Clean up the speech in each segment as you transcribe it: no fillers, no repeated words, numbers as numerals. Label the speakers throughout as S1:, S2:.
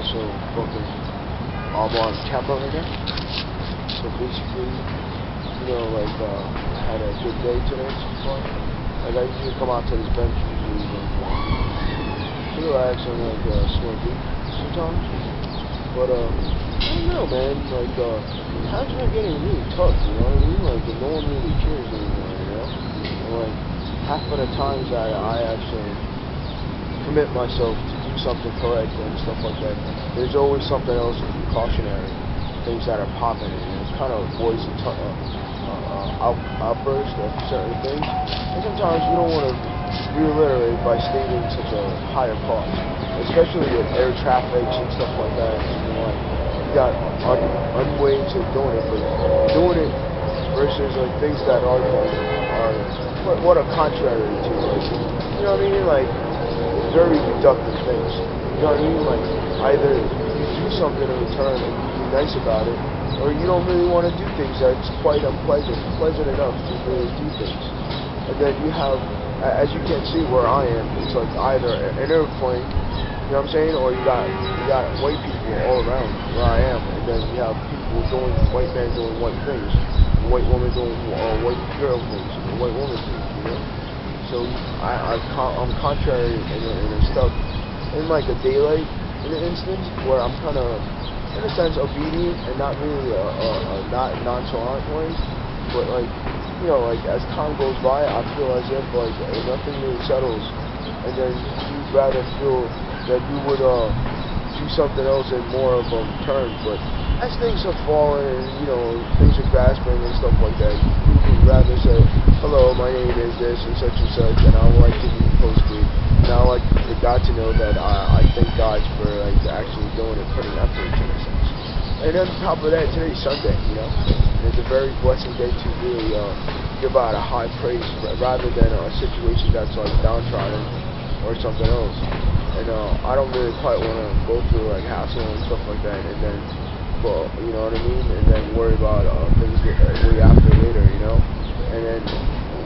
S1: so fucking, I'm on camera right now. So basically, I had a good day today so far. Like, I usually come out to this bench usually, relax and smoke weed sometimes. But I don't know, man. Like, times are getting really tough. You know what I mean? Like, no one really cares anymore. You know, and like half of the times that I actually commit myself to do something correct and stuff like that, there's always something else precautionary, things that are popping in, and it kind of avoids the outburst of certain things. And sometimes you don't want to reiterate by stating such a higher cost, especially with air traffic and stuff like that. You got ways of doing it, but doing it versus like things that are what are contrary to, like, you know what I mean, like very reductive things. You know what I mean? Like, either you do something in return and you be nice about it, or you don't really want to do things that's quite unpleasant enough to really do things. And then you have, as you can see where I am, it's like either an airplane, you know what I'm saying, or you got white people all around where I am, and then you have people doing, white men doing white things, white women doing white girl things, white woman things, you know? So I'm contrary in stuff in like a daylight in an instance where I'm kind of, in a sense, obedient and not really not nonchalant way, but like, like as time goes by, I feel as if like nothing really settles, and then you'd rather feel that you would do something else in more of a return. But as things have fallen and things are grasping and stuff like that, you would rather say, hello, my name is this and such, and I would like to be posted. And I would like for God to know that I thank God for like actually doing it, putting effort into this. And then on top of that, today's Sunday, and it's a very blessed day to really give out a high praise rather than a situation that's like downtrodden or something else. And I don't really quite want to go through like hassle and stuff like that, and then, well, you know what I mean, and then worry about things way after later, and then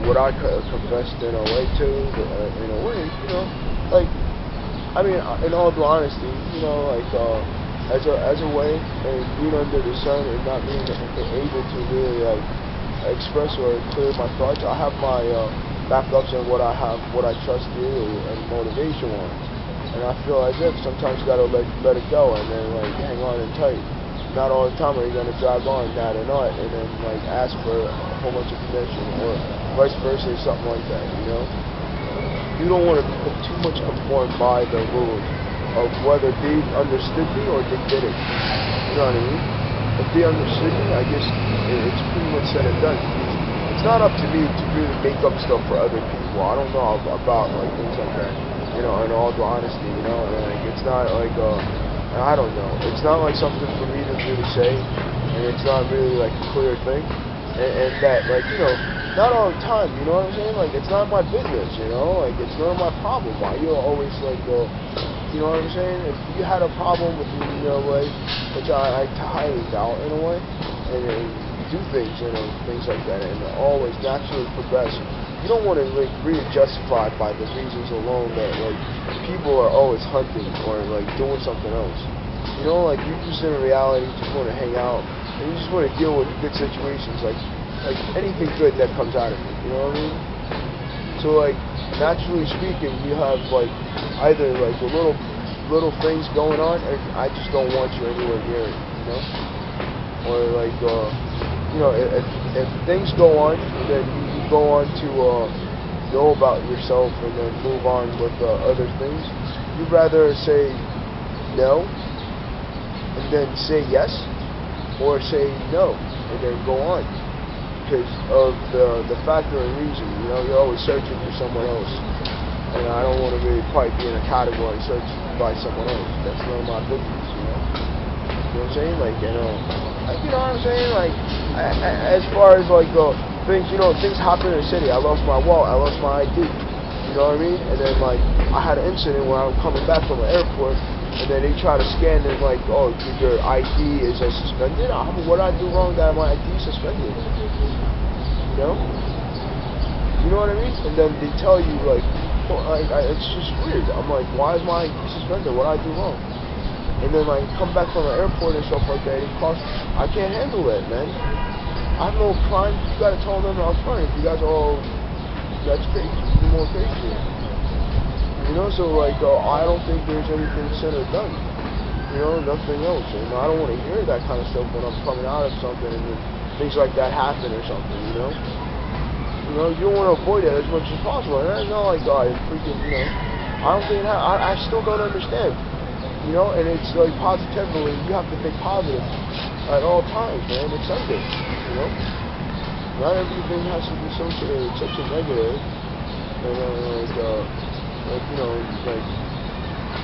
S1: what I confessed in a way too, in a way, like, I mean, in all due honesty, as a way, and being under the sun and not being able to really like express or clear my thoughts, I have my backups and what I trust really and motivation on, and I feel as if sometimes you gotta let it go and then like hang on and tight. Not all the time are you gonna drag on that or not, and then like ask for a whole bunch of permission or vice versa, something like that. You don't want to too much conform by the rules of whether they understood me or they didn't. You know what I mean? If they understood me, I guess it's pretty much said and done. It's not up to me to really make up stuff for other people. I don't know about like things like that. In all due honesty, and like it's not like I don't know. It's not like something for me to really say, and it's not really like a clear thing, and that like not all the time. You know what I'm saying? Like it's not my business. Like it's none of my problem. Why you always like go. You know what I'm saying? If you had a problem with me, like, which I highly doubt in a way, and you do things, things like that, and always naturally progress. You don't want to like really justify by the reasons alone that like people are always hunting or like doing something else. Like you just in reality just want to hang out and you just want to deal with good situations, like anything good that comes out of it. You know what I mean? So like naturally speaking, you have like either like the little things going on, and I just don't want you anywhere near it. Or like if things go on, then you go on to know about yourself and then move on with other things. You'd rather say no and then say yes, or say no and then go on, because of the factor and reason. You're always searching for someone else, and I don't want to really quite be in a category searched by someone else. That's none of my business. You know what I'm saying? Like, you know what I'm saying? Like, as far as like things, things happen in the city. I lost my wallet. I lost my ID. You know what I mean? And then like I had an incident where I'm coming back from an airport, and then they try to scan it like, oh, your ID is suspended. What did I do wrong that my ID is suspended? You know what I mean? And then they tell you like, well, it's just weird. I'm like, why is my ID suspended? What did I do wrong? and then like come back from the airport and stuff like that, it costs. I can't handle that, man. I have no crime. You gotta tell them I'm fine. If you guys are all, that's crazy, even more crazy. You know, so like I don't think there's anything said or done. You know, nothing else. And I don't want to hear that kind of stuff when I'm coming out of something and then things like that happen or something. You know, you don't want to avoid it as much as possible. And it's not like freaking. You know, I don't think I still don't understand. You know, and it's like positively, you have to think positive at all times, man. It's Sunday. You know, not everything has to be such a negative. And like you know, like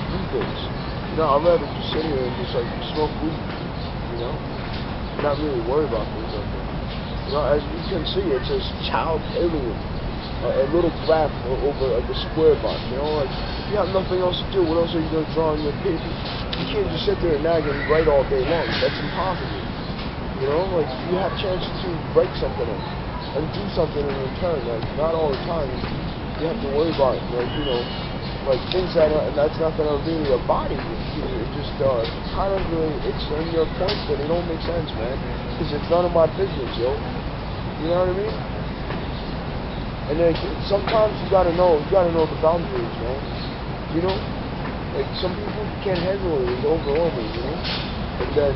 S1: do things. You know, I'd rather just sit here and just like smoke weed, you know, not really worry about things like that. You know, as you can see, it says child alien, a little graph over like a square box. You know, like if you have nothing else to do, what else are you gonna draw on your paper? You can't just sit there and nag and write all day long. That's impossible. You know, like you have chances to break something up and do something in return. Like not all the time you have to worry about it. Like you know. Like things that's not gonna really a body. It just kind of really it's on your points, but it don't make sense, man. Because it's none of my business, yo. You know what I mean? And then sometimes you gotta know the boundaries, man. You know, like some people can't handle it. It's overwhelming, you know. And then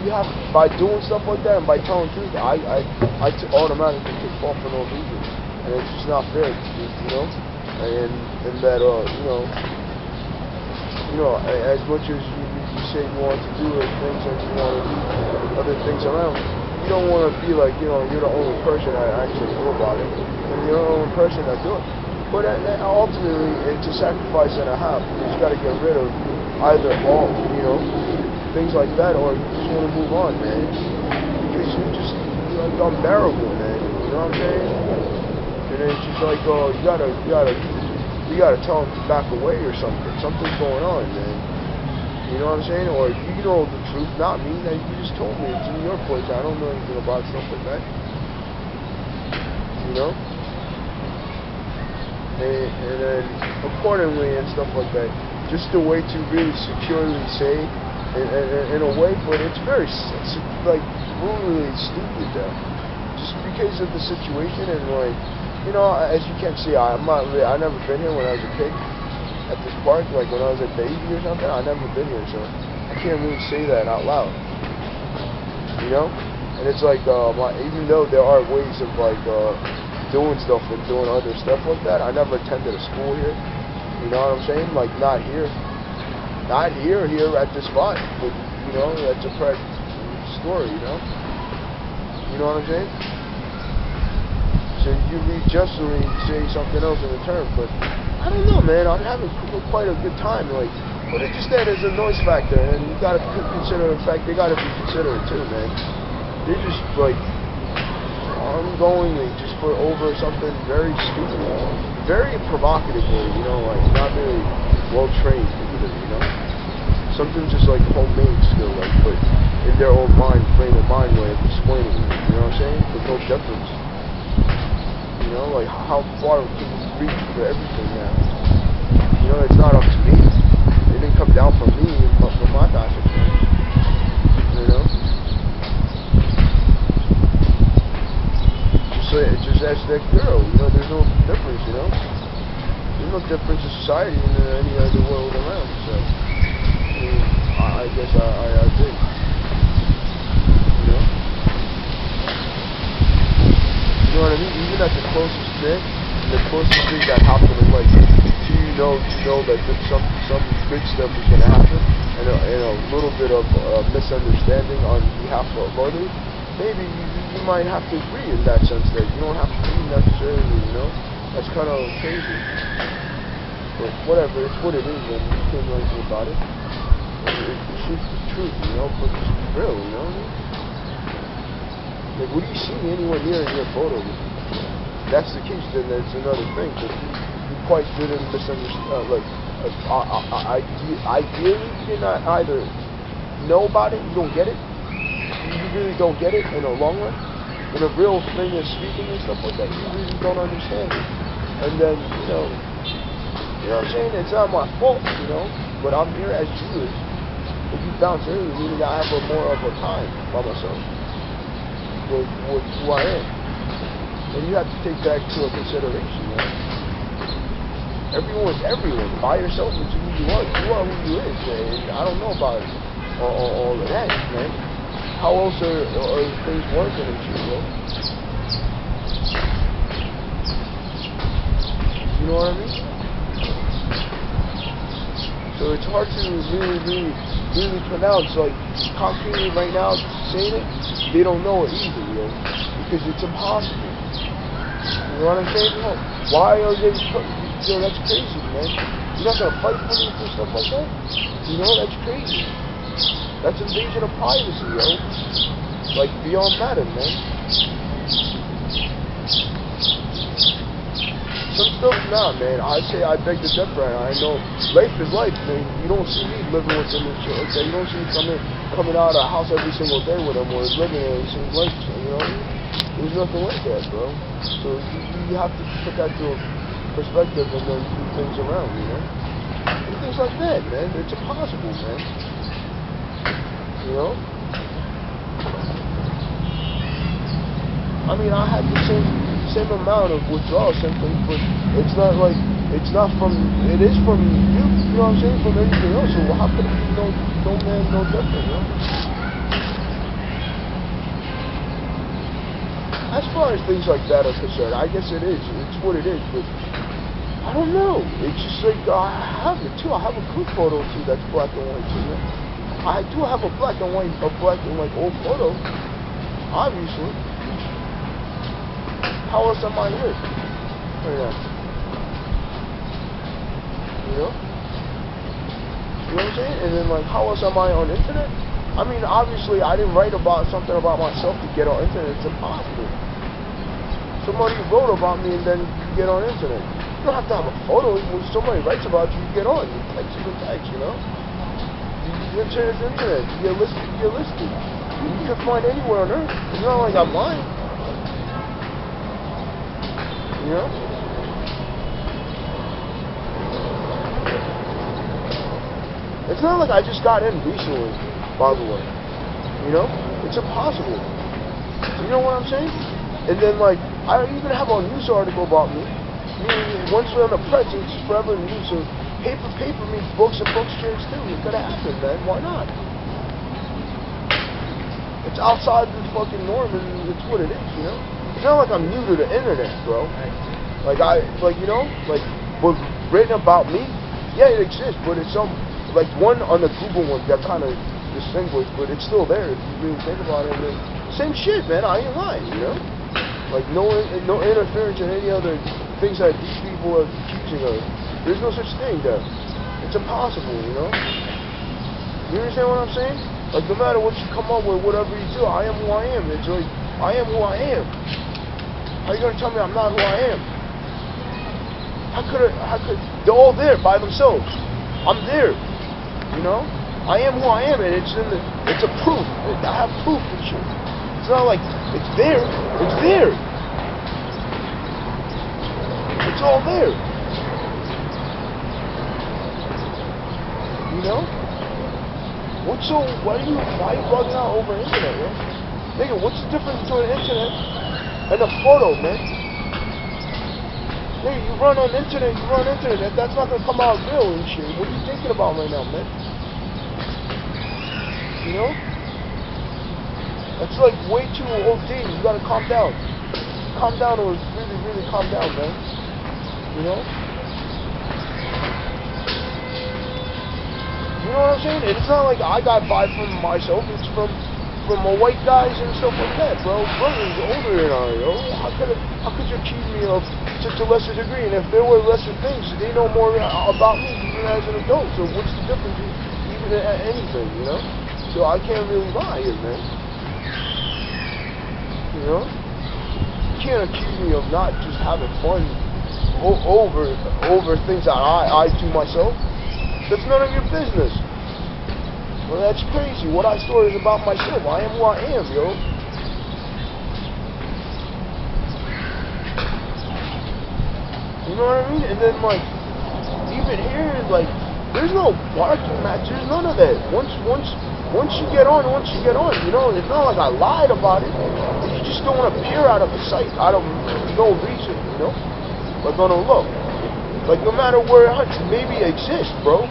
S1: you have by doing stuff like that and by telling the truth, I automatically get caught for no reason, and it's just not fair, you know. And that you know, as much as you say you want to do things and you want to do other things around, you don't want to be like, you know, you're the only person that actually know about it, and you're the only person that do it. But ultimately, it's a sacrifice and a half. You just got to get rid of either all, you know, things like that, or you just want to move on, man. Because you're like unbearable, man. You know what I'm saying? And it's just like, you gotta tell them to back away or something. Something's going on, man. You know what I'm saying? Or if you know the truth, not me, then you just told me it's in your place. I don't know anything about stuff like that. You know? And then accordingly and stuff like that. Just a way to really securely say in a way, but it's like brutally stupid though. Just because of the situation and like. You know, as you can see, I've never been here when I was a kid at this park, like when I was a baby or something. I've never been here, so I can't really say that out loud. You know, and it's like even though there are ways of like doing stuff and doing other stuff like that, I never attended a school here. You know what I'm saying? Like not here at this spot, but you know that's a correct story. You know what I'm saying? So you justly say something else in return, but I don't know, man. I'm having quite a good time, like, but it's just that there's a noise factor, and you gotta consider the fact they gotta be considerate too, man. They're just like ongoingly just for over something very stupid, very provocatively, you know, like not really well trained either, you know. Something just like homemade skill, like, but in their own frame of mind way of explaining it, you know what I'm saying? With no difference. You know, like how far can we reach for everything now? You know, it's not up to me. It didn't come down from me, but from my past experience. You know? Just ask that girl, you know, there's no difference, you know? There's no difference in society than any other world around, so I mean, I guess I agree. You know what I mean? Even at the closest thing, the closest thing that happened is like, you know that some big stuff is gonna happen, and a little bit of misunderstanding on behalf of others. Maybe you might have to agree in that sense that you don't have to be necessarily, you know. That's kind of crazy, but whatever. It's what it is, and you can't do anything about it. It's just the truth, you know. But just be real, you know. Like, what do you see anywhere near in your photo? If that's the case, then that's another thing. But you quite didn't misunderstand. Like, ideally, you did not either know about it, you don't get it. You really don't get it in the long run. When a real thing is speaking and stuff like that, you really don't understand it. And then, you know what I'm saying? It's not my fault, you know. But I'm here as Jewish. if you bounce early, meaning I have a more of a time by myself with who I am. And you have to take that into consideration, man. Everyone's everyone. By yourself is who you are. You are who you is, man. And I don't know about all of that, man. How else are things working and shit, bro? You know what I mean? So it's hard to really pronounce, like, concretely right now, saying it, they don't know it either, yo. Because it's impossible. You know what I'm saying? Why are they, yo, that's crazy, man. You're not gonna fight for me for stuff like that? You know, that's crazy. That's invasion of privacy, yo. Like, beyond matter, man. Some stuff, nah, man. I say I beg to differ. I know life is life, man. You don't see me living with them and shit like that. You don't see me coming out of the house every single day with them or living in the same life, you know? There's nothing like that, bro. So you have to put that to perspective and then do things around, you know? And things like that, man. It's impossible, man. You know? I mean, I had the same amount of withdrawal symptoms, but it's not like, it's not from, it is from you, you know what I'm saying, from anything else. So how could it be no man, no different, you know? As far as things like that are concerned, I guess it is. It's what it is, but I don't know. It's just like, I have it too. I have a good photo too that's black and white too, man. I do have a black and white old photo, obviously. How else am I here? Right now. You know? You know what I'm saying? And then, like, how else am I on the internet? I mean, obviously, I didn't write about something about myself to get on internet. It's impossible. Somebody wrote about me and then you get on internet. You don't have to have a photo. When somebody writes about you, you get on. You text to text, you know? The internet's internet. You get listed, you get listed. You can find anywhere on earth. It's not like I'm lying. You know? It's not like I just got in recently, by the way. You know? It's impossible. You know what I'm saying? And then, like, I even have a news article about me. Meaning, once we're in the press, it's forever news. So, paper means books and books change too. It could have happened, man. Why not? It's outside the fucking norm, and it's what it is, you know? It's not like I'm new to the internet, bro. Like, you know? Like, what's written about me, yeah, it exists, but it's like, one on the Google one got kind of distinguished, but it's still there if you really think about it. And same shit, man. I ain't lying, you know? Like, no interference in any other things that these people are accusing of. There's no such thing there. It's impossible, you know? You understand what I'm saying? Like, no matter what you come up with, whatever you do, I am who I am. It's like, I am who I am. How you gonna tell me I'm not who I am? How could, they're all there by themselves. I'm there, you know? I am who I am, and it's a proof. I have proof and shit. It's not like, it's there. It's there. It's all there. You know? Why are you bugging out over internet, man? Nigga, what's the difference between the internet and a photo, man? Nigga, you run on internet, that's not gonna come out real and shit. What are you thinking about right now, man? You know? That's like way too OD. You gotta calm down. Calm down or really, really calm down, man. You know? You know what I'm saying? And it's not like I got by from myself. It's from white guys and stuff like that, bro. Brothers older than I, yo. How could you accuse me of such a lesser degree? And if there were lesser things, they know more about me even as an adult. So what's the difference even in anything, you know? So I can't really lie here, man. You know? You can't accuse me of not just having fun over things that I do myself. That's none of your business. Well, that's crazy. What I store is about myself. I am who I am, yo. You know what I mean? And then, like, even here, like, There's no barking match. There's none of that. Once you get on, you know, it's not like I lied about it. You just don't appear out of sight, out of no reason, you know? Like on a low. Like no matter where it hunts, maybe it exists, bro,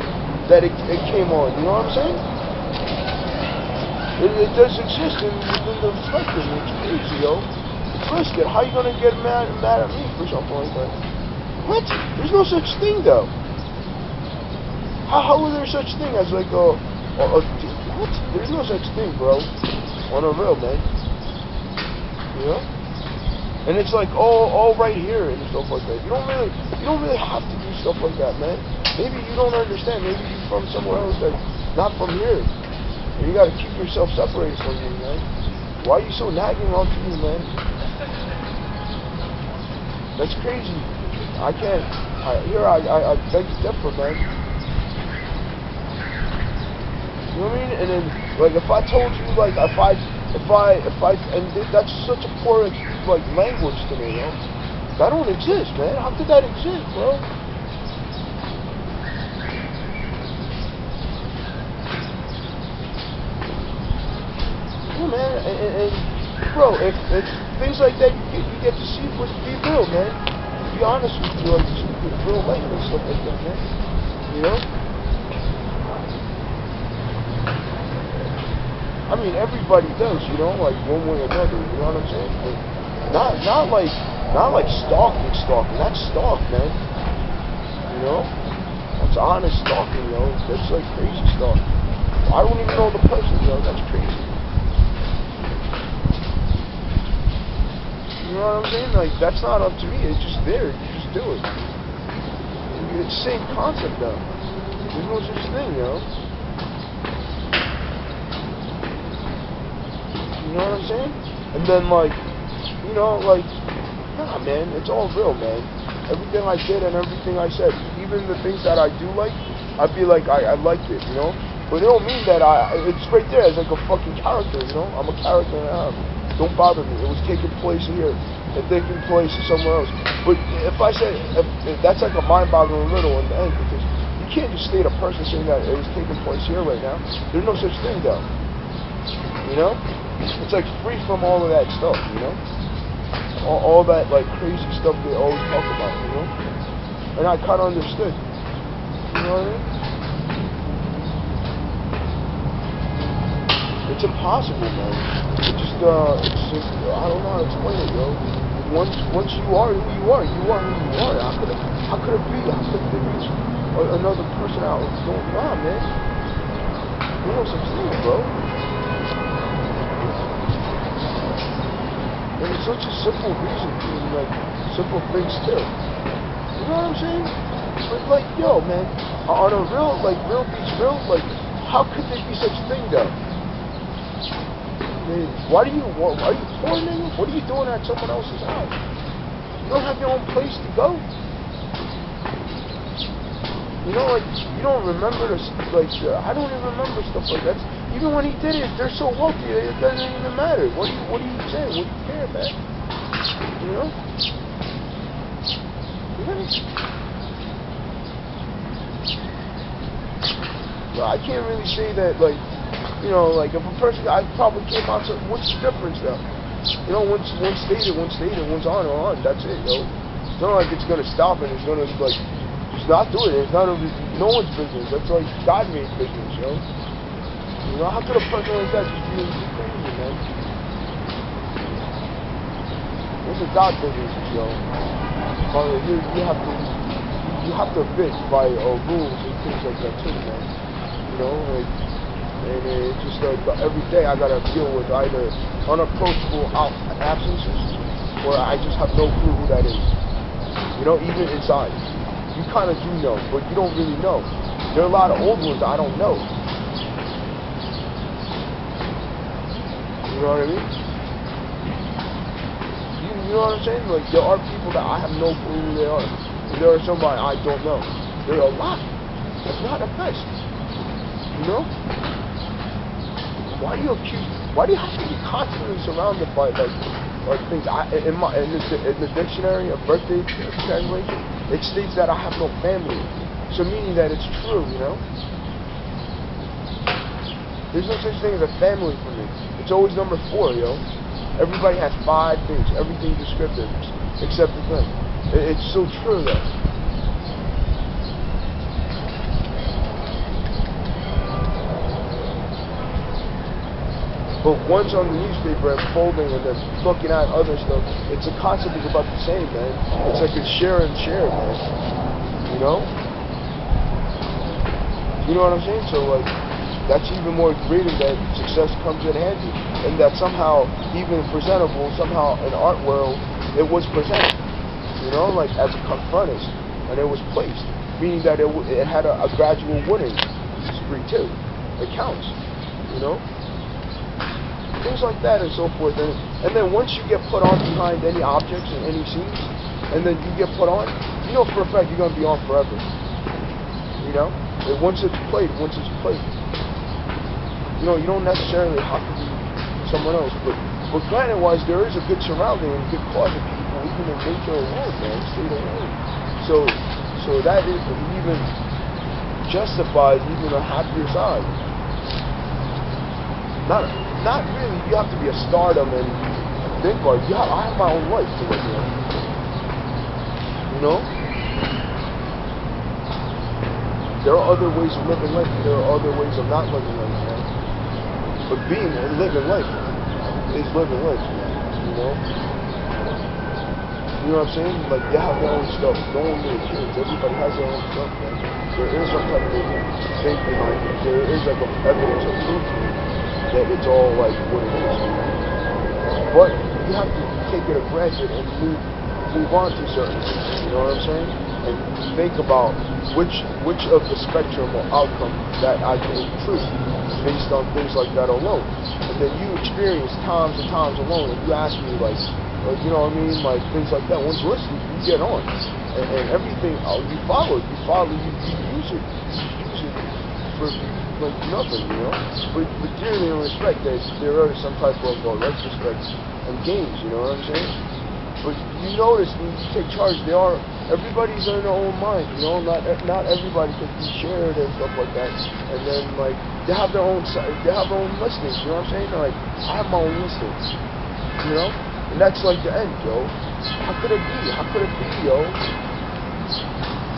S1: that it came on, you know what I'm saying? It does exist within the spectrum. It's crazy, yo. It's listed. How you gonna get mad at me for something like that? What? There's no such thing, though. How is there such thing as like a what? There's no such thing, bro. On a real, man. You know? And it's like all right here and stuff like that. You don't really have to do stuff like that, man. Maybe you don't understand. Maybe you're from somewhere else that's not from here. And you gotta keep yourself separated from me, man. Why are you so nagging onto me, man? That's crazy. I can't. I beg to differ, man. You know what I mean? And then, like, if I told you, like, if I, and that's such a poor, like, language to me, you know? That don't exist, man. How could that exist, bro? Yeah, man, and bro, if things like that you get to see, but be real, man. Be honest with you, like, with real life and stuff like that, man. You know? I mean, everybody does, you know, like one way or another. You know what I'm saying? But not like stalking. That's stalk, man. You know? That's honest stalking, you know. That's like crazy stalk. I don't even know the person, you know. That's crazy. You know what I'm saying? Like, that's not up to me. It's just there. You just do it. It's the same concept, though. There's no such thing, you know. You know what I'm saying? And then, like, you know, like, nah, man, it's all real, man. Everything I did and everything I said, even the things that I do like, I'd be like, I liked it, you know? But it don't mean that it's right there as like a fucking character, you know? I'm a character now. Don't bother me. It was taking place here and taking place somewhere else. But if I said, if that's like a mind-boggling riddle in the end, because you can't just state a person saying that it was taking place here right now. There's no such thing, though. You know? It's like free from all of that stuff, you know? All that like crazy stuff they always talk about, you know? And I kind of understood. You know what I mean? It's impossible, man. It's just, I don't know how to explain it, yo. Once you are who you are, you are who you are. How could it be another person out? Nah, man. There's no such thing, bro. And it's such a simple reason, like, simple things too. You know what I'm saying? But like, yo, man, on a real, like, real beach, like, how could there be such a thing, though? I mean, are you poor, nigga? What are you doing at someone else's house? You don't have your own place to go? You know, like, you don't remember this, like, I don't even remember stuff like that. Even when he did it, they're so wealthy, it doesn't even matter. What are you saying? What do you care, man? You know? Well, I can't really say that, like, you know, like, if a person, I probably came out to, what's the difference, though? You know, once stated, one's on, that's it, yo. It's not like it's gonna stop and it's gonna, like, just not do it. It's not no one's business. That's like God-made business, yo. You know, how could a person like that just be crazy, man? It's a God business, yo. You have to fit by rules and things like that too, man. You know, like, and it's just like every day I gotta deal with either unapproachable absences or I just have no clue who that is. You know, even inside. You kind of do know, but you don't really know. There are a lot of old ones I don't know. You know what I mean? You know what I'm saying? Like, there are people that I have no clue who they are. And there are somebody I don't know. There are a lot. That's not the best. You know? Why do you have to be constantly surrounded by, like things? In the dictionary, a birthday translation, it states that I have no family. So meaning that it's true, you know? There's no such thing as a family for me. It's always number 4, yo. Everybody has 5 things, everything descriptive, except the thing. It's so true, though. But once on the newspaper and folding and then looking at other stuff, it's a concept is about the same, man. It's like it's share and share, man. You know? You know what I'm saying? So, like, that's even more greater that success comes in handy. And that somehow, even presentable, somehow in art world, it was presented. You know, like as a confrontist. And it was placed. Meaning that it had a gradual winning spree too. It counts. You know? Things like that and so forth. And then once you get put on behind any objects and any scenes, and then you get put on, you know for a fact you're going to be on forever. You know? And once it's played. You know, you don't necessarily have to be someone else, but granted-wise, there is a good surrounding and a good cause of people, even in nature alone, man, state alone. So that is even justifies even a happier side. Not really. You have to be a stardom and think like, I have my own life to live in. You know? There are other ways of living life, and there are other ways of not living life, man. But being and living life is living life, you know? You know what I'm saying? Like, they have their own stuff. No one really cares. Everybody has their own stuff, man. There is some type of thing behind it. There is like a evidence of proof that it's all like what it is. But you have to take it for granted and move on to certain things, you know what I'm saying? And think about which of the spectrum or outcome that I can improve based on things like that alone. And then you experience times and times alone, and you ask me like you know what I mean, like things like that. Once you listen, you get on, and everything you follow, you use it for like nothing, you know. But dearly in respect, there are some type of retrospect and games, you know what I'm saying? But you notice when you take charge, everybody's in their own mind, you know. Not everybody can be shared and stuff like that. And then like they have their own listings, you know what I'm saying? Like I have my own listings, you know. And that's like the end, yo. How could it be? How could it be, yo?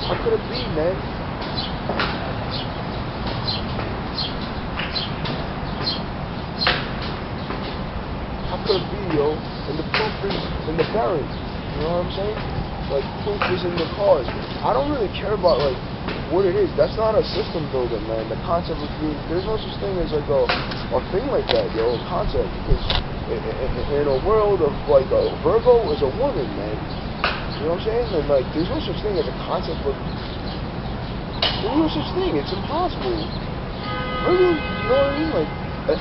S1: How could it be, man? How could it be, yo? And the proof is in the parent. You know what I'm saying? Like, proof is in the cause. I don't really care about, like, what it is. That's not a system builder, man. The concept of being, there's no such thing as, like, a thing like that, yo, a concept. Because in a world of, like, a Virgo is a woman, man. You know what I'm saying? And, like, there's no such thing as a concept of, there's no such thing. It's impossible. Really? You know what I mean? Like,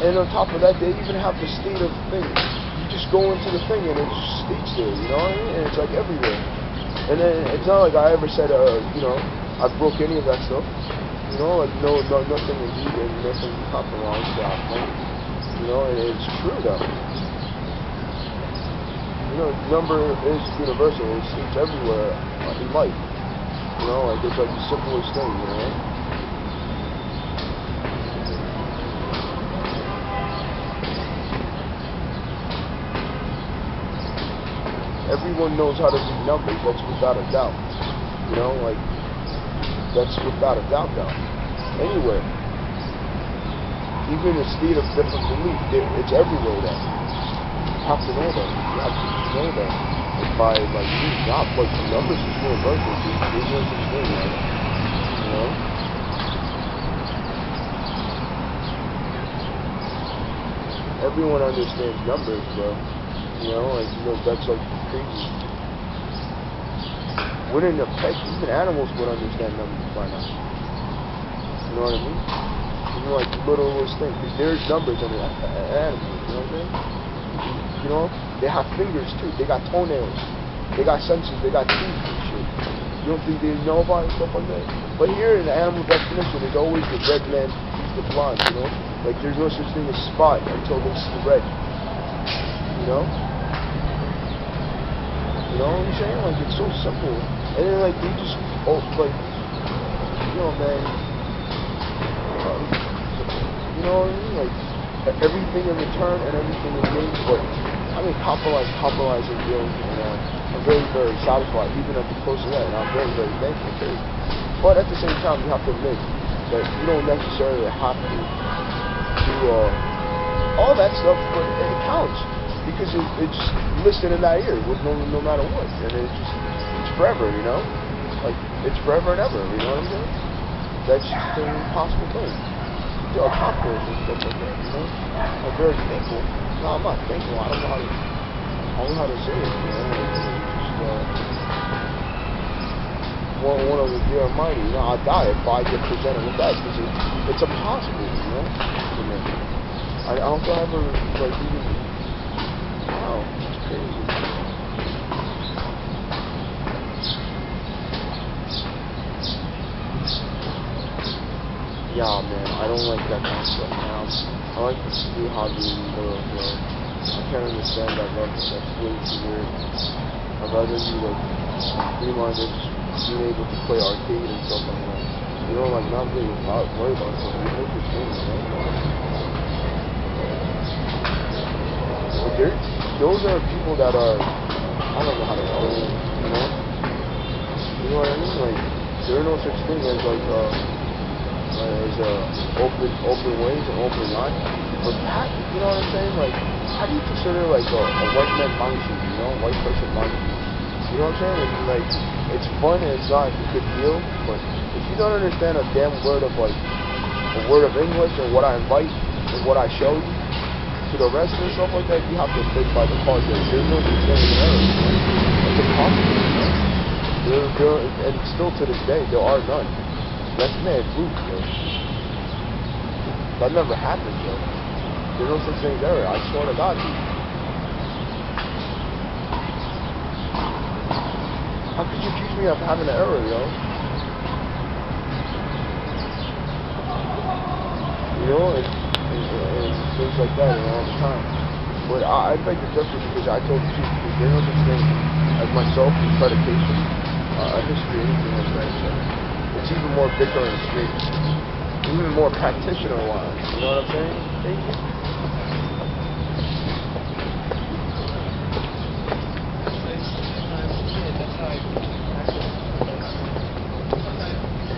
S1: and on top of that, they even have the state of things. You just go into the thing and it just stays there, you know what I mean? And it's like everywhere. And then it's not like I ever said, you know, I broke any of that stuff. You know, like no nothing indeed and nothing compromised that point. You know, and it's true though. You know, number is universal. It's everywhere in life. You know, like it's like the simplest thing, you know? Everyone knows how to read numbers, that's without a doubt. You know, like, that's without a doubt now. Anywhere. Even a state of different belief, it's everywhere then. You have to know that. You have to know that. Like, by, like, not, like, the numbers is universal. There's no such thing, man. You know? Everyone understands numbers, bro. You know, like, you know, that's like crazy. Wouldn't affect, even animals would understand numbers by now. You know what I mean? Even like the littlest thing. Because there's numbers in animals, you know what I'm saying? You know, they have fingers too. They got toenails. They got senses. They got teeth and shit. You don't think they know about it, stuff like that? But here in the animal definition, there's always the red man beats the blonde, you know? Like, there's no such thing as spot until they see red. You know? You know what I'm saying? Like, it's so simple. And then, like, they just, like, man, you know what I mean? Like, everything in return and everything in gain, but, I mean, compromising, and I'm very, very satisfied, even at the close of that, and I'm very, very thankful, too. But at the same time, you have to admit that you don't necessarily have to do, all that stuff, but it counts, because it's listed in that year, with no matter what, and it's forever, you know? Like, it's forever and ever, you know what I'm saying? That's just an impossible thing to accomplish and stuff like that, you know? I'm very thankful. No, I'm not thankful. I don't know how to say it, you know? It's just, one of the dear almighty, you know, I die if I get presented with that, because it's impossible, you know? For me. I don't think I ever, like, even, wow, it's crazy. Yeah, man, I don't like that kind of stuff, man. I like to see hobby in the middle, bro. I can't understand that love. That's way too weird. I'd rather be, like, be-minded, just being able to play arcade and stuff like that. You know, like, not really worry about something. It's interesting, you know? But those are people that are, I don't know how to explain it, you know? You know what I mean? Like, there are no such thing as, like, there's open ways and open lines. But that, you know what I'm saying? Like, how do you consider, like, a white man monkey, you know? White person monkey. You know what I'm saying? Like, it's fun and it's not a good deal, but if you don't understand a damn word of, like, a word of English and what I invite and what I show you to the rest and stuff like that, you have to live by the cause. There's no such thing as error, you know? It's impossible, you know? And still to this day, there are none. That's mad proof, yo. That never happened, yo. There's no such thing as error. I swear to God, dude. How could you accuse me of having an error, yo? You know, and things like that, you know, all the time. But I beg to differ because I told you, because there's no such thing as myself and predication, a history, anything like that, so. It's even more bitter and straight. Even more practitioner-wise. You know what I'm saying? Thank you.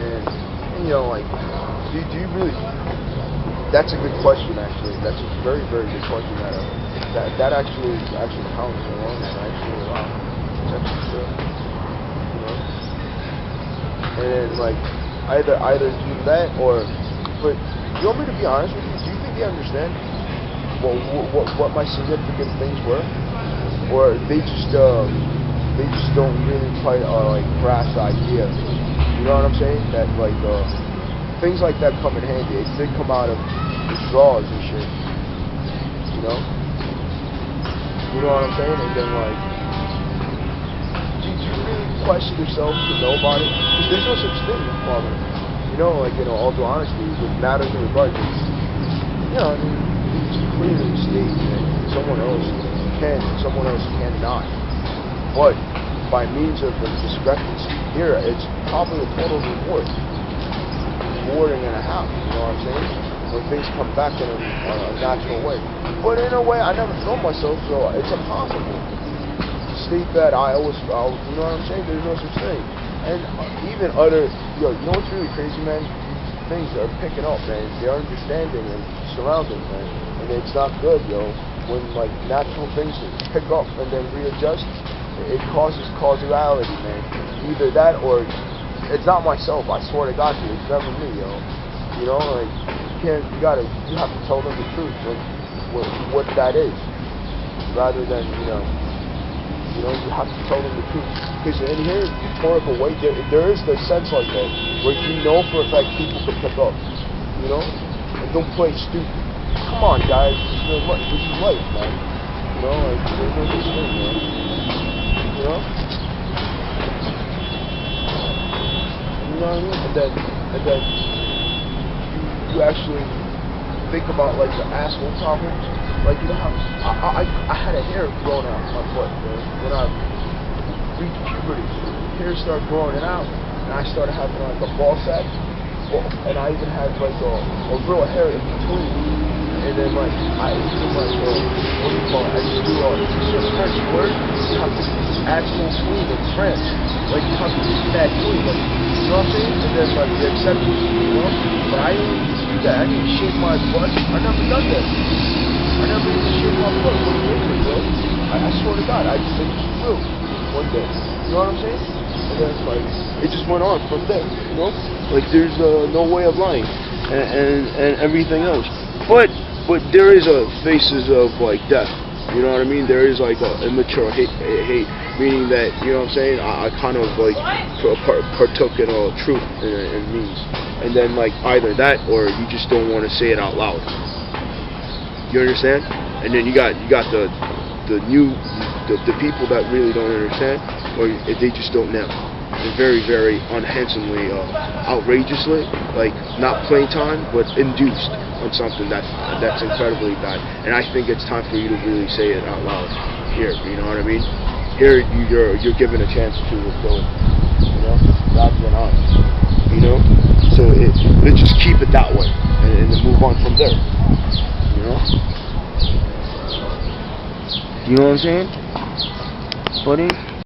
S1: And you know, like, do you really... That's a good question, actually. That's a very, very good question. That actually counts, you know? And actually, wow. It's actually true. You know? And then, like, either do that or, but you want me to be honest with you? Do you think they understand what my significant things were, or they just don't really quite like grasp the idea? You know what I'm saying? That like things like that come in handy. It did come out of the draws and shit. You know? You know what I'm saying? And then like. Do you really question yourself to know about it? Because there's no such thing, Father. You know, like, you know, all due honesty, with matters in regards to, you know, I mean, it's clearly stated that someone else can, someone else cannot. But by means of the discrepancy here, it's probably a total rewarding and a half, you know what I'm saying? When things come back in a natural way. But in a way, I never throw myself, so it's impossible. State that I always, you know what I'm saying? There's no such thing. And even other, yo, you know what's really crazy, man? These things are picking up, man. They're understanding and surrounding, man. And it's not good, yo. When, like, natural things pick up and then readjust, it causes causality, man. Either that or, it's not myself, I swear to God, dude. It's never me, yo. You know, like, you have to tell them the truth and what that is. Rather than, you have to tell them the truth. Because in here, euphorical way, there is the sense like that, where you know for a fact people can pick up, you know? And don't play stupid. Come on, guys, this is life, man. You know, like, there's no such thing, man. You know? You know what I mean? And then you actually think about, like, the asshole problems. Like, you know how I had a hair growing out my butt, man. When I reached puberty, hair started growing it out, and I started having like a ball sack, and I even had like a real hair in between. And then like I even like what do you call it? I used to do a French word. You have to be actual clean in French. Like you have to be that clean. Like, you know what I'm saying? And then like they accept you, you know? But I didn't even do that. I didn't shave my butt. I never done that. I never even shaved my butt. What do you mean, bro? I swear to God, I just think it's true one day. You know what I'm saying? And then like it just went on from there. You know? Like there's no way of lying and everything else. But there is faces of like death. You know what I mean? There is like a immature hate, meaning that, you know what I'm saying, I kind of like partook in all truth and means, and then like either that or you just don't want to say it out loud. You understand? And then you got the people that really don't understand, or they just don't know. And very, very unhandsomely, outrageously, like not plain time, but induced on something that's incredibly bad. And I think it's time for you to really say it out loud here. You know what I mean? Here, you're given a chance to go, you know, rather than us. You know, so let's just keep it that way and then move on from there. You know? You know what I'm saying, buddy?